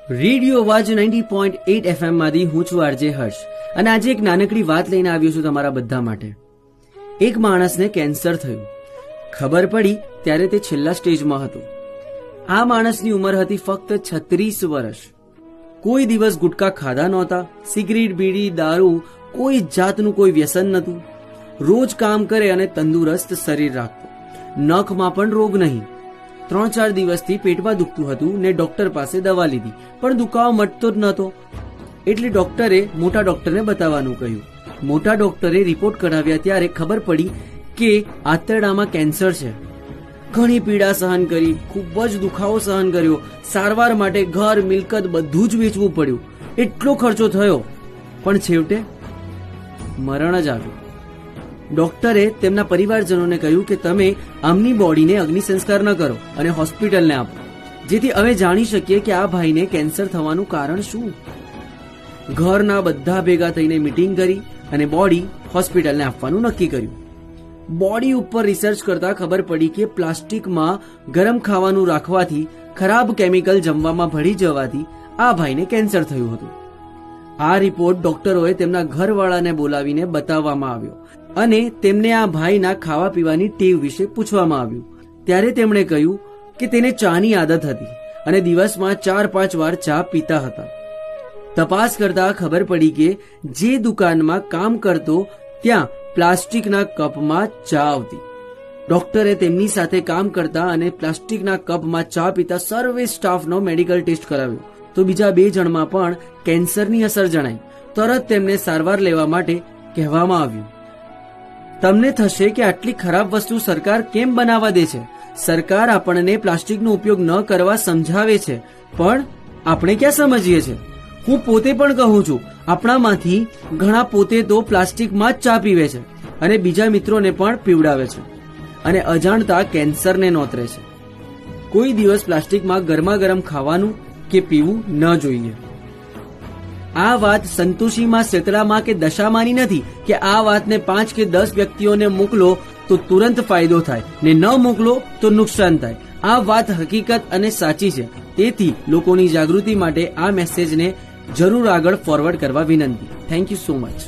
Radio અવાજ 90.8 FM માંથી હું છું આરજે હર્ષ અને આજે એક નાનકડી વાત લઈને આવ્યો છું તમારા બધા માટે. એક માણસને કેન્સર થયું. ખબર પડી ત્યારે તે છેલ્લા સ્ટેજમાં હતો. આ માણસની ઉંમર હતી ફક્ત 36 વર્ષ. કોઈ દિવસ ગુટકા ખાધા નહોતા, સિગરેટ, બીડી, દારૂ, કોઈ જાતનું કોઈ વ્યસન નહોતું. રોજ કામ કરે અને તંદુરસ્ત શરીર રાખતો. નખમાં પણ રોગ નહીં. 3-4 દિવસથી પેટમાં દુખતું હતું ને ડોક્ટર પાસે દવા લીધી પણ દુખાવો મટતો જ નહોતો. એટલે ડોક્ટરે મોટા ડોક્ટરને બતાવવાનું કહ્યું. મોટા ડોક્ટરે રિપોર્ટ કઢાવ્યા ત્યારે ખબર પડી કે આંતરડામાં કેન્સર છે. ઘણી પીડા સહન કરી, ખૂબ જ દુખાવો સહન કર્યો. સારવાર માટે ઘર, મિલકત બધું જ વેચવું પડ્યું. એટલો ખર્ચો થયો પણ છેવટે મરણ જ આવ્યું. ડોક્ટરે તેમના પરિવારજનોને કહ્યું કે તમે આમની બોડીને અગ્નિ સંસ્કાર ન કરો અને હોસ્પિટલને આપો, જેથી અમે જાણી શકીએ કે આ ભાઈને કેન્સર થવાનું કારણ શું. ઘરના બધા ભેગા થઈને મીટિંગ કરી અને બોડી હોસ્પિટલને આપવાનું નક્કી કર્યું. બોડી ઉપર રિસર્ચ કરતા ખબર પડી કે પ્લાસ્ટિકમાં ગરમ ખાવાનું રાખવાથી, ખરાબ કેમિકલ જમવામાં ભળી જવાથી આ ભાઈને કેન્સર થયું હતું. આ રિપોર્ટ ડોક્ટરોએ તેમના ઘરવાળાને બોલાવીને બતાવવામાં આવ્યો અને તેમને આ ભાઈના ખાવા પીવાની ટેવ વિશે પૂછવામાં આવ્યું. ત્યારે તેમણે કહ્યું કે તેને ચાની આદત હતી અને દિવસમાં 4-5 વાર ચા પીતા હતા. તપાસ કરતા ખબર પડી કે જે દુકાનમાં કામ કરતો ત્યાં પ્લાસ્ટિકના કપમાં ચા આવતી. ડોક્ટરે તેમની સાથે કામ કરતા અને પ્લાસ્ટિકના કપમાં ચા પીતા સર્વે સ્ટાફનો મેડિકલ ટેસ્ટ કરાવ્યો તો બીજા 2 જણમાં પણ કેન્સરની અસર જણાઈ. તરત તેમને સારવાર લેવા માટે કહેવામાં આવ્યું. તમને થશે કે આટલી ખરાબ વસ્તુ સરકાર કેમ બનાવવા દે છે? સરકાર આપણને પ્લાસ્ટિકનો ઉપયોગ ન કરવા સમજાવે છે પણ આપણે ક્યાં સમજીએ છીએ. હું પોતે પણ કહું છું, આપણામાંથી ઘણા પોતે તો પ્લાસ્ટિકમાં જ ચા પીવે છે અને બીજા મિત્રોને પણ પીવડાવે છે અને અજાણતા કેન્સરને નોતરે છે. કોઈ દિવસ પ્લાસ્ટિકમાં ગરમા ગરમ ખાવાનું કે પીવું ન જોઈએ. આ વાત સંતોષીમાં, શેતળામાં કે દશામાની નથી કે આ વાતને 5 કે 10 વ્યક્તિઓને મોકલો તો તુરંત ફાયદો થાય ને ન મોકલો તો નુકસાન થાય. આ વાત હકીકત અને સાચી છે. તેથી લોકોની જાગૃતિ માટે આ મેસેજને જરૂર આગળ ફોરવર્ડ કરવા વિનંતી. Thank you so much.